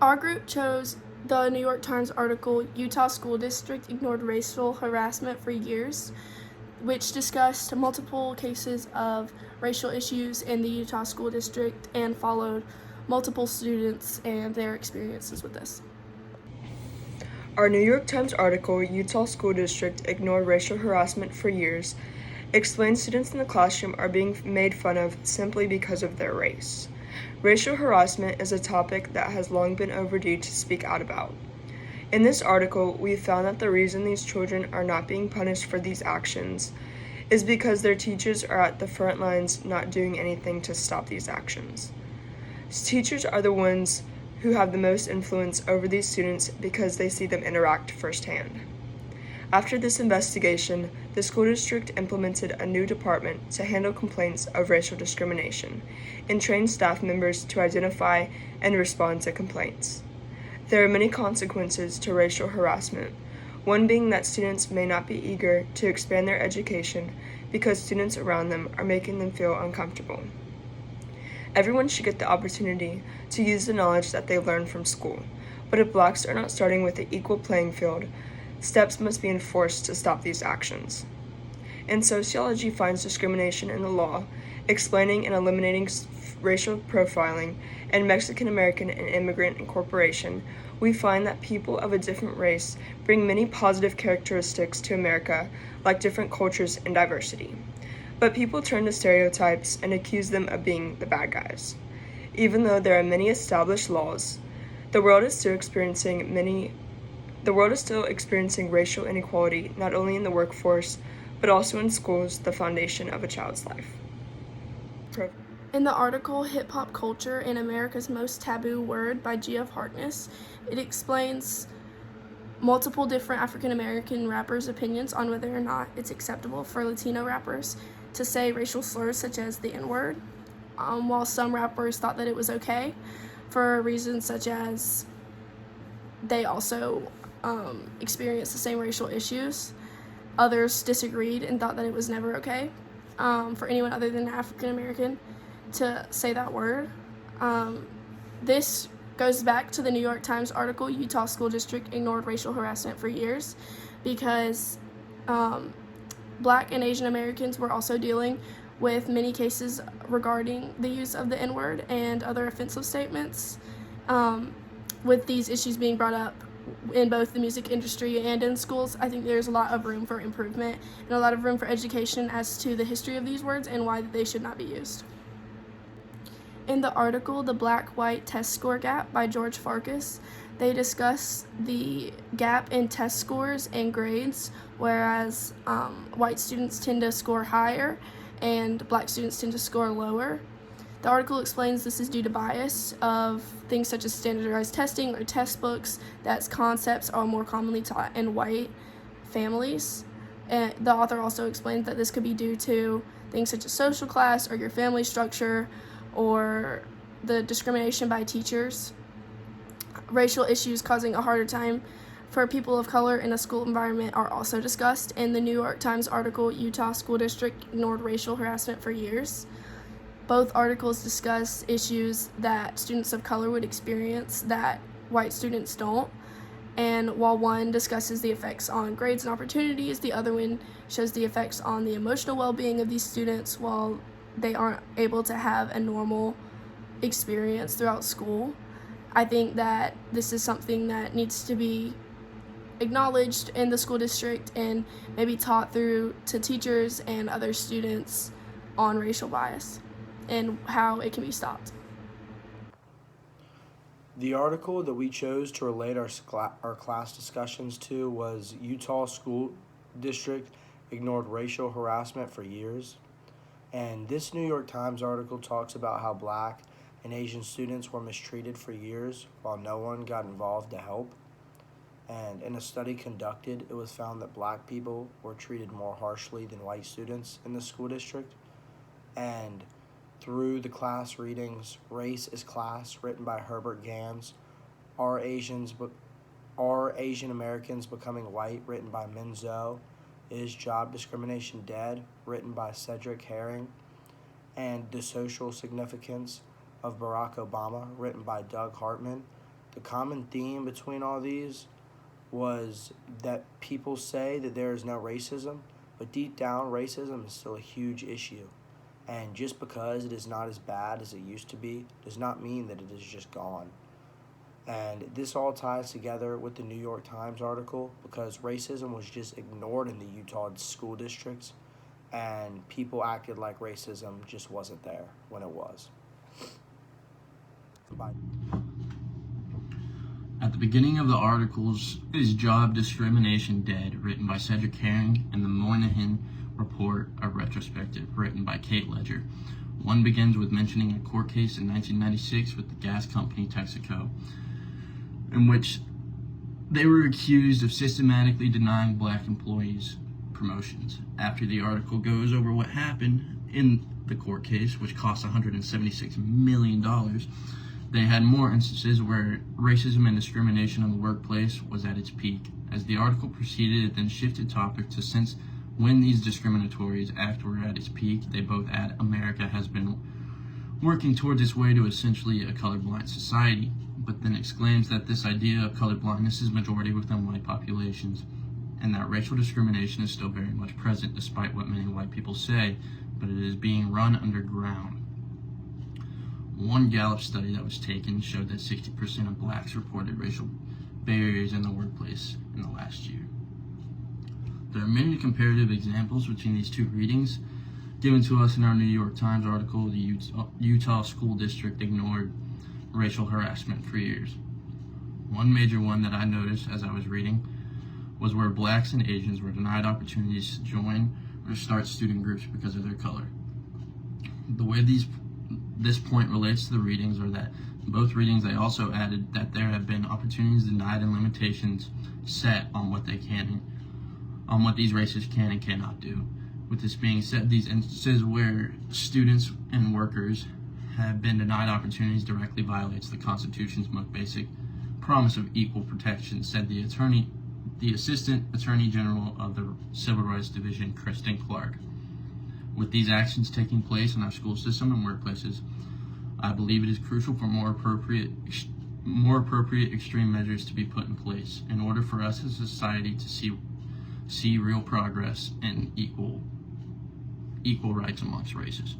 Our group chose the New York Times article, Utah School District Ignored Racial Harassment for Years, which discussed multiple cases of racial issues in the Utah School District and followed multiple students and their experiences with this. Our New York Times article, Utah School District Ignored Racial Harassment for Years, explains students in the classroom are being made fun of simply because of their race. Racial harassment is a topic that has long been overdue to speak out about. In this article, we found that the reason these children are not being punished for these actions is because their teachers are at the front lines not doing anything to stop these actions. Teachers are the ones who have the most influence over these students because they see them interact firsthand. After this investigation, the school district implemented a new department to handle complaints of racial discrimination and trained staff members to identify and respond to complaints. There are many consequences to racial harassment, one being that students may not be eager to expand their education because students around them are making them feel uncomfortable. Everyone should get the opportunity to use the knowledge that they learn from school, but if blacks are not starting with an equal playing field, steps must be enforced to stop these actions. And sociology finds discrimination in the law, explaining and eliminating racial profiling, and Mexican American and immigrant incorporation, we find that people of a different race bring many positive characteristics to America, like different cultures and diversity. But people turn to stereotypes and accuse them of being the bad guys. Even though there are many established laws, the world is still experiencing racial inequality, not only in the workforce, but also in schools, the foundation of a child's life. In the article, Hip Hop Culture and America's Most Taboo Word by G.F. Harkness, it explains multiple different African American rappers' opinions on whether or not it's acceptable for Latino rappers to say racial slurs such as the N-word, while some rappers thought that it was okay for reasons such as they also experienced the same racial issues. Others disagreed and thought that it was never okay for anyone other than African American to say that word. This goes back to the New York Times article, Utah School District Ignored Racial Harassment for Years, because Black and Asian Americans were also dealing with many cases regarding the use of the N-word and other offensive statements, with these issues being brought up in both the music industry and in schools. I think there's a lot of room for improvement and a lot of room for education as to the history of these words and why they should not be used. In the article, The Black-White Test Score Gap by George Farkas, they discuss the gap in test scores and grades, whereas white students tend to score higher and black students tend to score lower. The article explains this is due to bias of things such as standardized testing or test books, that concepts are more commonly taught in white families. And the author also explains that this could be due to things such as social class or your family structure or the discrimination by teachers. Racial issues causing a harder time for people of color in a school environment are also discussed in the New York Times article, Utah School District Ignored Racial Harassment for Years. Both articles discuss issues that students of color would experience that white students don't. And while one discusses the effects on grades and opportunities, the other one shows the effects on the emotional well-being of these students while they aren't able to have a normal experience throughout school. I think that this is something that needs to be acknowledged in the school district and maybe taught through to teachers and other students on racial bias and how it can be stopped. The article that we chose to relate our class discussions to was Utah School District Ignored Racial Harassment for Years. And this New York Times article talks about how black and Asian students were mistreated for years while no one got involved to help. And in a study conducted, it was found that black people were treated more harshly than white students in the school district. And through the class readings, Race is Class, written by Herbert Gans, Are Asian Americans Becoming White, written by Min Zhou, Is Job Discrimination Dead, written by Cedric Herring, and The Social Significance of Barack Obama, written by Doug Hartman, the common theme between all these was that people say that there is no racism, but deep down, racism is still a huge issue. And just because it is not as bad as it used to be does not mean that it is just gone. And this all ties together with the New York Times article because racism was just ignored in the Utah school districts, and people acted like racism just wasn't there when it was. Bye. At the beginning of the articles is Job Discrimination Dead, written by Cedric Herring, and the Moynihan Report, a retrospective, written by Kate Ledger. One begins with mentioning a court case in 1996 with the gas company Texaco, in which they were accused of systematically denying black employees promotions. After the article goes over what happened in the court case, which cost $176 million, they had more instances where racism and discrimination in the workplace was at its peak. As the article proceeded, it then shifted topic to since when these discriminatory acts were at its peak, they both add America has been working towards its way to essentially a colorblind society, but then exclaims that this idea of colorblindness is majority within white populations, and that racial discrimination is still very much present despite what many white people say, but it is being run underground. One Gallup study that was taken showed that 60% of blacks reported racial barriers in the workplace in the last year. There are many comparative examples between these two readings given to us in our New York Times article, The Utah School District Ignored Racial Harassment for Years. One major one that I noticed as I was reading was where blacks and Asians were denied opportunities to join or start student groups because of their color. The way this point relates to the readings are that in both readings they also added that there have been opportunities denied and limitations set on what these races can and cannot do. With this being said, these instances where students and workers have been denied opportunities directly violates the Constitution's most basic promise of equal protection, said the Assistant Attorney General of the Civil Rights Division, Kristen Clark. With these actions taking place in our school system and workplaces, I believe it is crucial for more appropriate extreme measures to be put in place in order for us as a society to see real progress and equal rights amongst races.